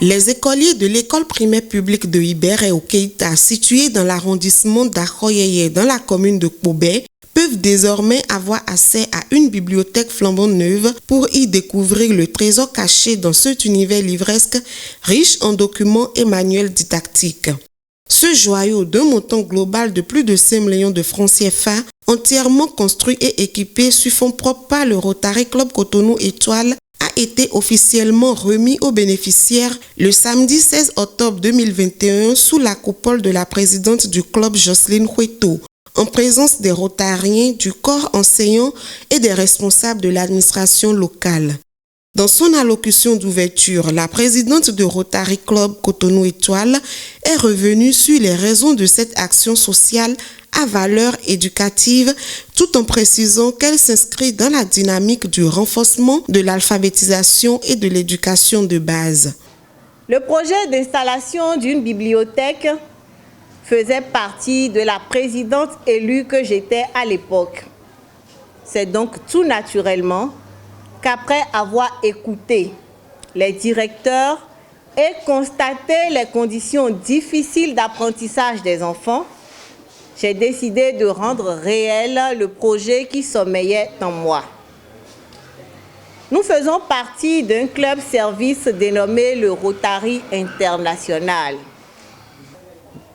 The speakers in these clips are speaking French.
Les écoliers de l'école primaire publique de Iber et Okeita, située dans l'arrondissement d'Akhoyeye dans la commune de Kpobé, peuvent désormais avoir accès à une bibliothèque flambant neuve pour y découvrir le trésor caché dans cet univers livresque riche en documents et manuels didactiques. Ce joyau d'un montant global de plus de 5 millions de francs CFA, entièrement construit et équipé sur fonds propres par le Rotary Club Cotonou Étoile, a été officiellement remis aux bénéficiaires le samedi 16 octobre 2021 sous la coupole de la présidente du club Jocelyne Hueto, en présence des Rotariens, du corps enseignant et des responsables de l'administration locale. Dans son allocution d'ouverture, la présidente de Rotary Club Cotonou Étoile est revenue sur les raisons de cette action sociale à valeur éducative, tout en précisant qu'elle s'inscrit dans la dynamique du renforcement de l'alphabétisation et de l'éducation de base. Le projet d'installation d'une bibliothèque faisait partie de la présidente élue que j'étais à l'époque. C'est donc tout naturellement qu'après avoir écouté les directeurs et constaté les conditions difficiles d'apprentissage des enfants, j'ai décidé de rendre réel le projet qui sommeillait en moi. Nous faisons partie d'un club-service dénommé le Rotary International.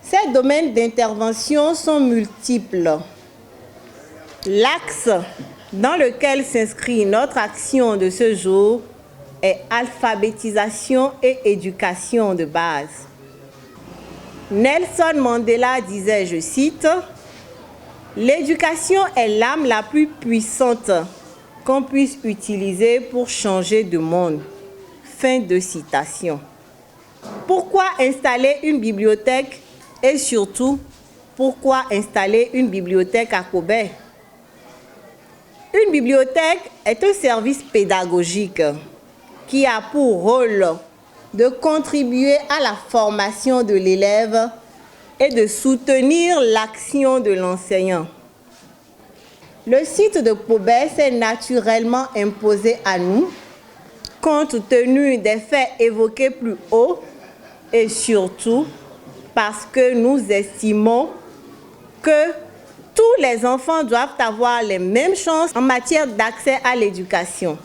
Ces domaines d'intervention sont multiples. L'axe dans lequel s'inscrit notre action de ce jour est alphabétisation et éducation de base. Nelson Mandela disait, je cite, « L'éducation est l'arme la plus puissante qu'on puisse utiliser pour changer de monde. » Fin de citation. Pourquoi installer une bibliothèque et surtout, pourquoi installer une bibliothèque à Kpobé? Une bibliothèque est un service pédagogique qui a pour rôle de contribuer à la formation de l'élève et de soutenir l'action de l'enseignant. Le site de Kpobé s'est naturellement imposé à nous, compte tenu des faits évoqués plus haut et surtout parce que nous estimons que tous les enfants doivent avoir les mêmes chances en matière d'accès à l'éducation.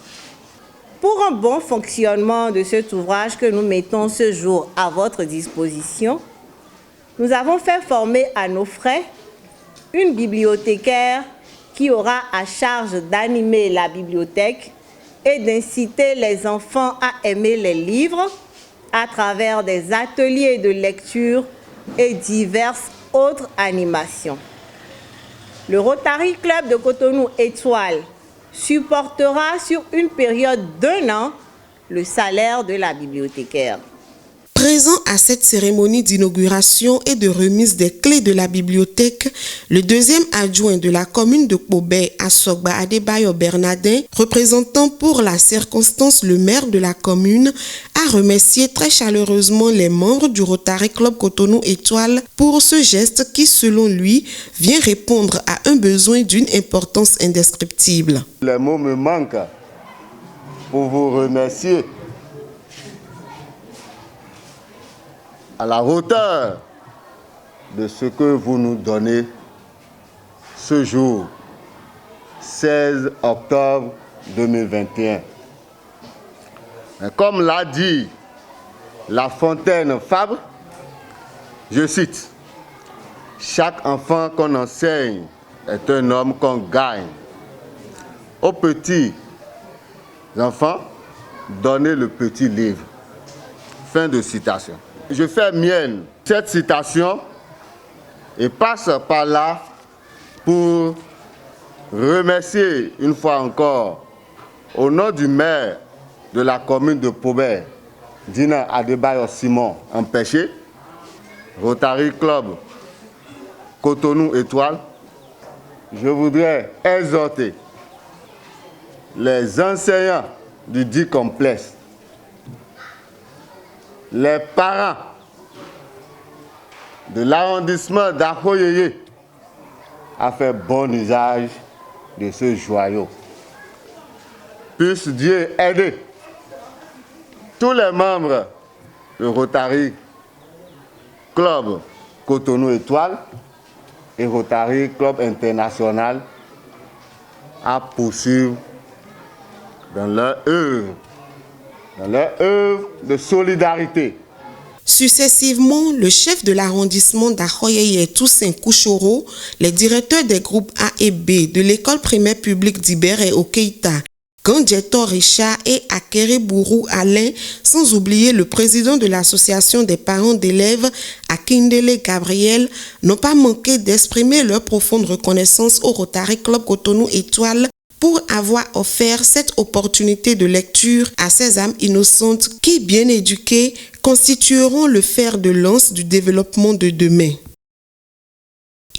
Pour un bon fonctionnement de cet ouvrage que nous mettons ce jour à votre disposition, nous avons fait former à nos frais une bibliothécaire qui aura à charge d'animer la bibliothèque et d'inciter les enfants à aimer les livres à travers des ateliers de lecture et diverses autres animations. Le Rotary Club de Cotonou Étoile supportera sur une période d'1 an le salaire de la bibliothécaire. Présent à cette cérémonie d'inauguration et de remise des clés de la bibliothèque, le deuxième adjoint de la commune de Kpobé, Assogba Adebayo Bernardin, représentant pour la circonstance le maire de la commune, a remercié très chaleureusement les membres du Rotary Club Cotonou Étoile pour ce geste qui, selon lui, vient répondre à un besoin d'une importance indescriptible. Les mots me manquent pour vous remercier à la hauteur de ce que vous nous donnez ce jour, 16 octobre 2021. Comme l'a dit La Fontaine Fabre, je cite, « Chaque enfant qu'on enseigne est un homme qu'on gagne. Aux petits enfants, donnez le petit livre. » Fin de citation. Je fais mienne cette citation et passe par là pour remercier une fois encore, au nom du maire de la commune de Kpobé, Dina Adebayo Simon Empêché, Rotary Club Cotonou Étoile, je voudrais exhorter les enseignants du dit complexe, les parents de l'arrondissement d'Akhoyeye à faire bon usage de ce joyau. Puisse Dieu aider tous les membres le Rotary Club Cotonou Étoile et Rotary Club International à poursuivre dans leur œuvre de solidarité. Successivement, le chef de l'arrondissement d'Akhoyeye Toussaint Kouchoro, les directeurs des groupes A et B de l'école primaire publique d'Ibere au Keita, Gandjeto Richard et Akere Bourou Alain, sans oublier le président de l'association des parents d'élèves Akindele Gabriel, n'ont pas manqué d'exprimer leur profonde reconnaissance au Rotary Club Cotonou Étoile pour avoir offert cette opportunité de lecture à ces âmes innocentes qui, bien éduquées, constitueront le fer de lance du développement de demain.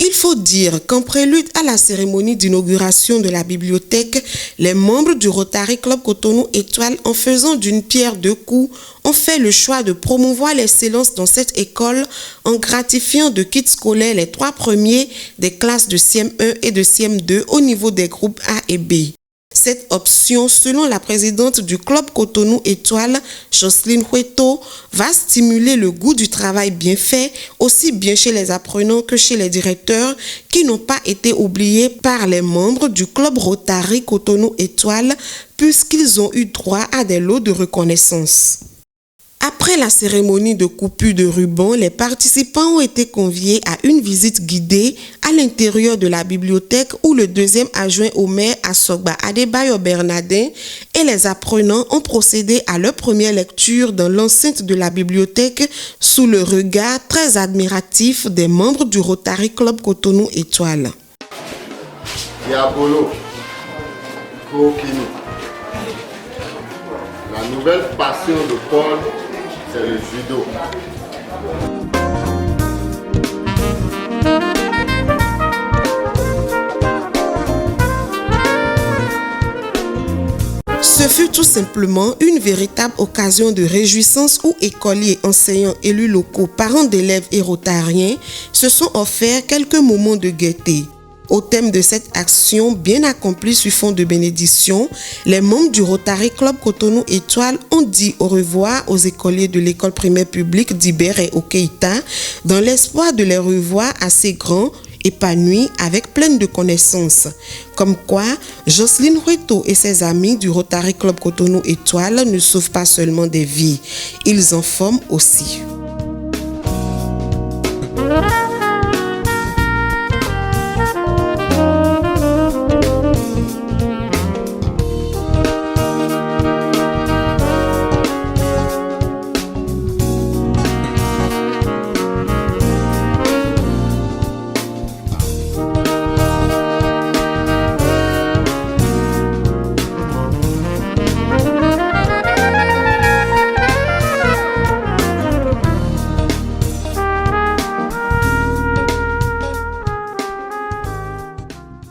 Il faut dire qu'en prélude à la cérémonie d'inauguration de la bibliothèque, les membres du Rotary Club Cotonou Étoile, en faisant d'une pierre deux coups, ont fait le choix de promouvoir l'excellence dans cette école en gratifiant de kits scolaires les 3 premiers des classes de CM1 et de CM2 au niveau des groupes A et B. Cette option, selon la présidente du club Cotonou Étoile, Jocelyne Hueto, va stimuler le goût du travail bien fait, aussi bien chez les apprenants que chez les directeurs, qui n'ont pas été oubliés par les membres du club Rotary Cotonou Étoile, puisqu'ils ont eu droit à des lots de reconnaissance. Après la cérémonie de coupure de ruban, les participants ont été conviés à une visite guidée à l'intérieur de la bibliothèque où le deuxième adjoint au maire Assogba Adebayo Bernardin et les apprenants ont procédé à leur première lecture dans l'enceinte de la bibliothèque sous le regard très admiratif des membres du Rotary Club Cotonou Étoile. Diabolo, Kokini. La nouvelle passion de Paul, c'est le judo. Ce fut tout simplement une véritable occasion de réjouissance où écoliers, enseignants, élus locaux, parents d'élèves et rotariens se sont offerts quelques moments de gaieté. Au thème de cette action bien accomplie sur fond de bénédiction, les membres du Rotary Club Cotonou Étoile ont dit au revoir aux écoliers de l'école primaire publique d'Ibere au Keita dans l'espoir de les revoir assez grands, épanouis, avec plein de connaissances. Comme quoi, Jocelyne Hueto et ses amis du Rotary Club Cotonou Étoile ne sauvent pas seulement des vies, ils en forment aussi.